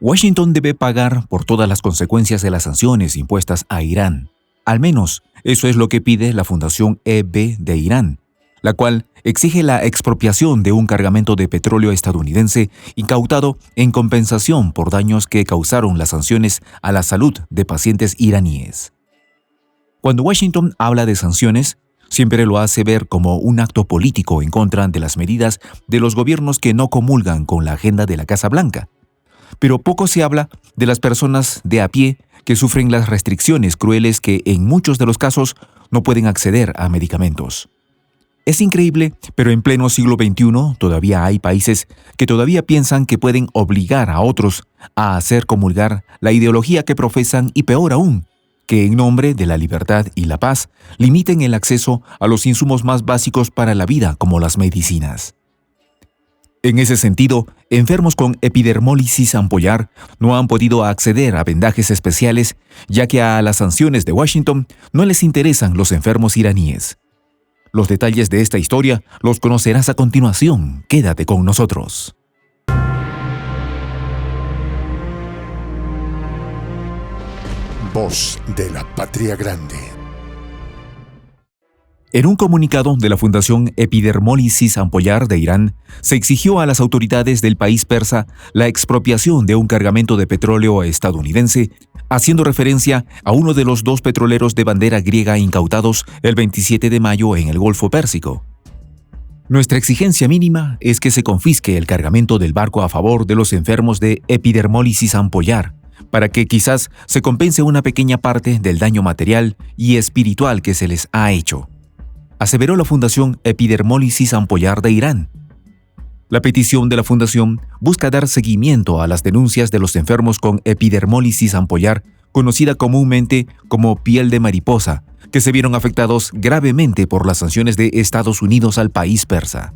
Washington debe pagar por todas las consecuencias de las sanciones impuestas a Irán. Al menos, eso es lo que pide la Fundación EB de Irán, la cual exige la expropiación de un cargamento de petróleo estadounidense incautado en compensación por daños que causaron las sanciones a la salud de pacientes iraníes. Cuando Washington habla de sanciones, siempre lo hace ver como un acto político en contra de las medidas de los gobiernos que no comulgan con la agenda de la Casa Blanca. Pero poco se habla de las personas de a pie que sufren las restricciones crueles que en muchos de los casos no pueden acceder a medicamentos. Es increíble, pero en pleno siglo XXI todavía hay países que todavía piensan que pueden obligar a otros a hacer comulgar la ideología que profesan y peor aún, que en nombre de la libertad y la paz limiten el acceso a los insumos más básicos para la vida como las medicinas. En ese sentido, enfermos con epidermólisis ampollar no han podido acceder a vendajes especiales, ya que a las sanciones de Washington no les interesan los enfermos iraníes. Los detalles de esta historia los conocerás a continuación. Quédate con nosotros. Voz de la Patria Grande. En un comunicado de la Fundación Epidermólisis Ampollar de Irán, se exigió a las autoridades del país persa la expropiación de un cargamento de petróleo estadounidense, haciendo referencia a uno de los dos petroleros de bandera griega incautados el 27 de mayo en el Golfo Pérsico. Nuestra exigencia mínima es que se confisque el cargamento del barco a favor de los enfermos de epidermólisis ampollar, para que quizás se compense una pequeña parte del daño material y espiritual que se les ha hecho, aseveró la Fundación Epidermólisis Ampollar de Irán. La petición de la Fundación busca dar seguimiento a las denuncias de los enfermos con epidermólisis ampollar, conocida comúnmente como piel de mariposa, que se vieron afectados gravemente por las sanciones de Estados Unidos al país persa.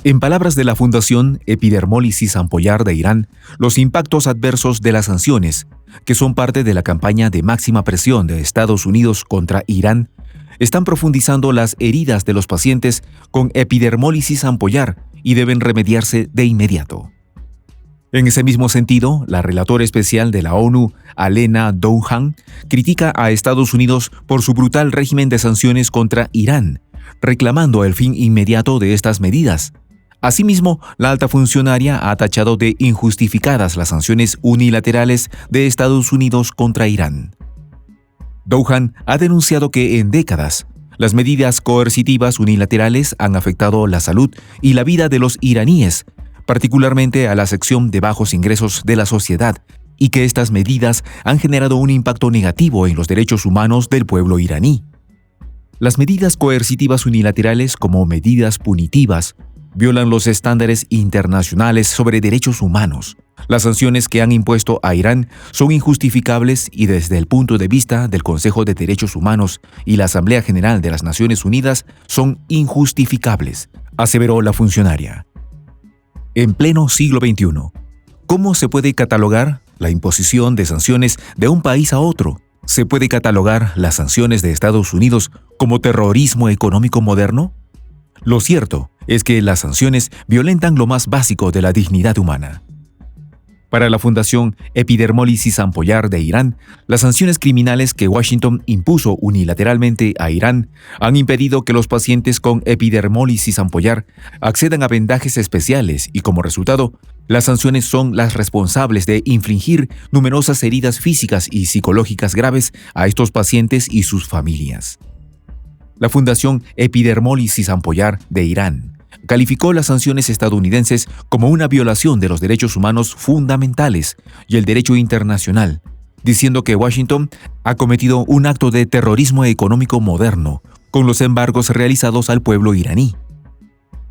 En palabras de la Fundación Epidermólisis Ampollar de Irán, los impactos adversos de las sanciones, que son parte de la campaña de máxima presión de Estados Unidos contra Irán, están profundizando las heridas de los pacientes con epidermólisis ampollar y deben remediarse de inmediato. En ese mismo sentido, la relatora especial de la ONU, Alena Douhan, critica a Estados Unidos por su brutal régimen de sanciones contra Irán, reclamando el fin inmediato de estas medidas. Asimismo, la alta funcionaria ha tachado de injustificadas las sanciones unilaterales de Estados Unidos contra Irán. Douhan ha denunciado que en décadas, las medidas coercitivas unilaterales han afectado la salud y la vida de los iraníes, particularmente a la sección de bajos ingresos de la sociedad, y que estas medidas han generado un impacto negativo en los derechos humanos del pueblo iraní. Las medidas coercitivas unilaterales, como medidas punitivas, violan los estándares internacionales sobre derechos humanos. Las sanciones que han impuesto a Irán son injustificables y desde el punto de vista del Consejo de Derechos Humanos y la Asamblea General de las Naciones Unidas son injustificables, aseveró la funcionaria. En pleno siglo XXI, ¿cómo se puede catalogar la imposición de sanciones de un país a otro? ¿Se puede catalogar las sanciones de Estados Unidos como terrorismo económico moderno? Lo cierto es que las sanciones violentan lo más básico de la dignidad humana. Para la Fundación Epidermólisis Ampollar de Irán, las sanciones criminales que Washington impuso unilateralmente a Irán han impedido que los pacientes con epidermólisis ampollar accedan a vendajes especiales y, como resultado, las sanciones son las responsables de infligir numerosas heridas físicas y psicológicas graves a estos pacientes y sus familias. La Fundación Epidermólisis Ampollar de Irán calificó las sanciones estadounidenses como una violación de los derechos humanos fundamentales y el derecho internacional, diciendo que Washington ha cometido un acto de terrorismo económico moderno con los embargos realizados al pueblo iraní.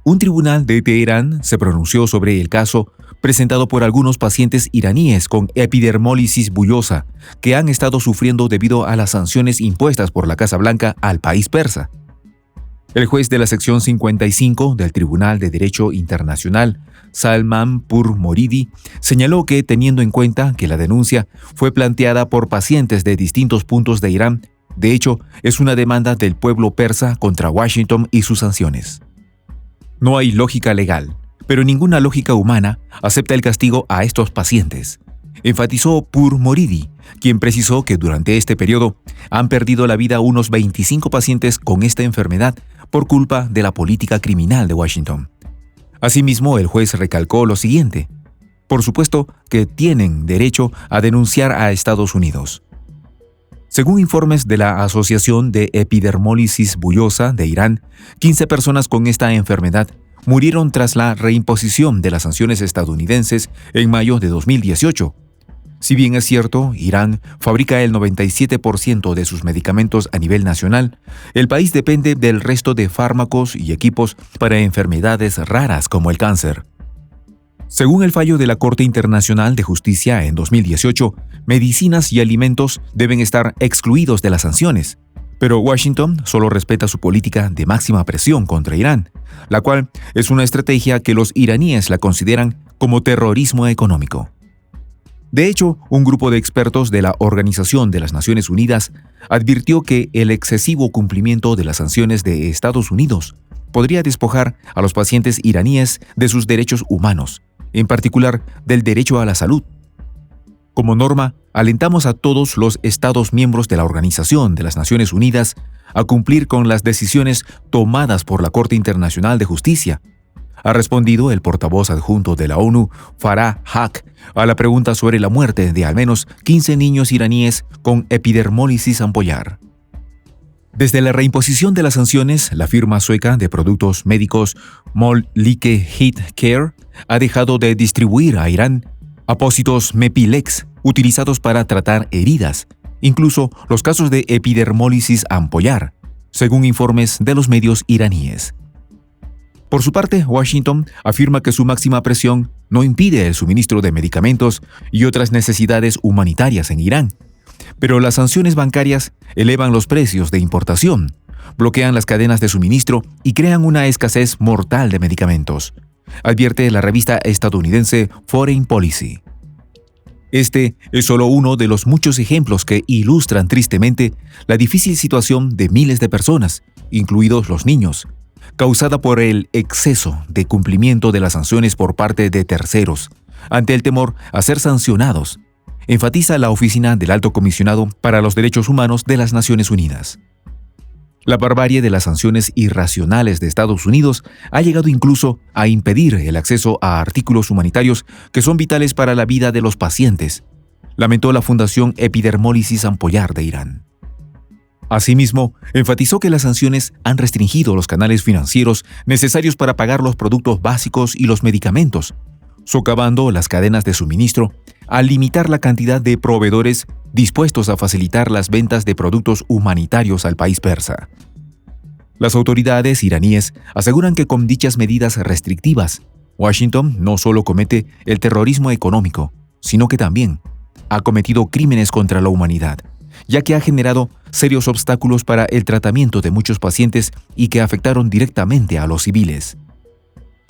Un tribunal de Teherán se pronunció sobre el caso presentado por algunos pacientes iraníes con epidermólisis bullosa que han estado sufriendo debido a las sanciones impuestas por la Casa Blanca al país persa. El juez de la sección 55 del Tribunal de Derecho Internacional, Salman Pourmoridi, señaló que, teniendo en cuenta que la denuncia fue planteada por pacientes de distintos puntos de Irán, de hecho, es una demanda del pueblo persa contra Washington y sus sanciones. No hay lógica legal, pero ninguna lógica humana acepta el castigo a estos pacientes. enfatizó Pur Moridi, quien precisó que durante este periodo han perdido la vida unos 25 pacientes con esta enfermedad por culpa de la política criminal de Washington. Asimismo, el juez recalcó lo siguiente: por supuesto que tienen derecho a denunciar a Estados Unidos. Según informes de la Asociación de Epidermólisis Bullosa de Irán, 15 personas con esta enfermedad murieron tras la reimposición de las sanciones estadounidenses en mayo de 2018. Si bien es cierto, Irán fabrica el 97% de sus medicamentos a nivel nacional, el país depende del resto de fármacos y equipos para enfermedades raras como el cáncer. Según el fallo de la Corte Internacional de Justicia en 2018, medicinas y alimentos deben estar excluidos de las sanciones, pero Washington solo respeta su política de máxima presión contra Irán, la cual es una estrategia que los iraníes la consideran como terrorismo económico. De hecho, un grupo de expertos de la Organización de las Naciones Unidas advirtió que el excesivo cumplimiento de las sanciones de Estados Unidos podría despojar a los pacientes iraníes de sus derechos humanos, en particular del derecho a la salud. Como norma, alentamos a todos los Estados miembros de la Organización de las Naciones Unidas a cumplir con las decisiones tomadas por la Corte Internacional de Justicia, ha respondido el portavoz adjunto de la ONU, Farah Haq, a la pregunta sobre la muerte de al menos 15 niños iraníes con epidermólisis ampollar. Desde la reimposición de las sanciones, la firma sueca de productos médicos Molnlycke Healthcare ha dejado de distribuir a Irán apósitos Mepilex utilizados para tratar heridas, incluso los casos de epidermólisis ampollar, según informes de los medios iraníes. Por su parte, Washington afirma que su máxima presión no impide el suministro de medicamentos y otras necesidades humanitarias en Irán, pero las sanciones bancarias elevan los precios de importación, bloquean las cadenas de suministro y crean una escasez mortal de medicamentos, advierte la revista estadounidense Foreign Policy. Este es solo uno de los muchos ejemplos que ilustran tristemente la difícil situación de miles de personas, incluidos los niños, causada por el exceso de cumplimiento de las sanciones por parte de terceros, ante el temor a ser sancionados, enfatiza la Oficina del Alto Comisionado para los Derechos Humanos de las Naciones Unidas. La barbarie de las sanciones irracionales de Estados Unidos ha llegado incluso a impedir el acceso a artículos humanitarios que son vitales para la vida de los pacientes, lamentó la Fundación Epidermólisis Ampollar de Irán. Asimismo, enfatizó que las sanciones han restringido los canales financieros necesarios para pagar los productos básicos y los medicamentos, socavando las cadenas de suministro al limitar la cantidad de proveedores dispuestos a facilitar las ventas de productos humanitarios al país persa. Las autoridades iraníes aseguran que con dichas medidas restrictivas, Washington no solo comete el terrorismo económico, sino que también ha cometido crímenes contra la humanidad, ya que ha generado serios obstáculos para el tratamiento de muchos pacientes y que afectaron directamente a los civiles.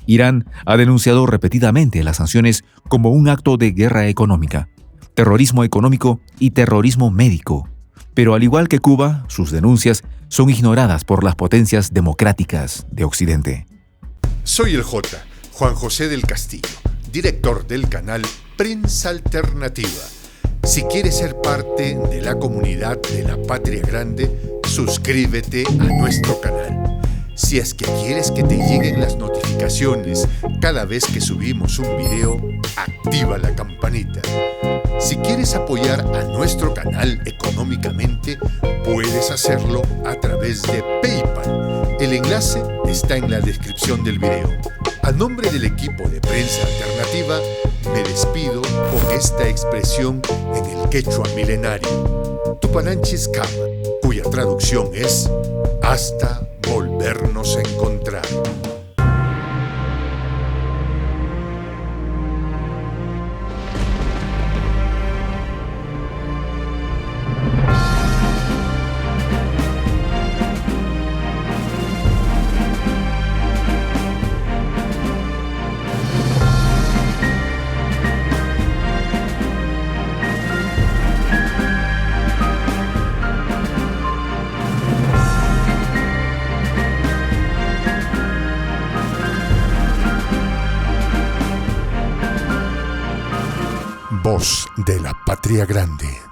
Irán ha denunciado repetidamente las sanciones como un acto de guerra económica, terrorismo económico y terrorismo médico, pero al igual que Cuba, sus denuncias son ignoradas por las potencias democráticas de Occidente. Soy el Juan José del Castillo, director del canal Prensa Alternativa. Si quieres ser parte de la comunidad de la Patria Grande, suscríbete a nuestro canal. Si es que quieres que te lleguen las notificaciones cada vez que subimos un video, activa la campanita. Si quieres apoyar a nuestro canal económicamente, puedes hacerlo a través de PayPal. El enlace está en la descripción del video. A nombre del equipo de Prensa Alternativa, me despido con esta expresión en el quechua milenario, Tupananchis Kama, cuya traducción es hasta volvernos a encontrar. Voz de la Patria Grande.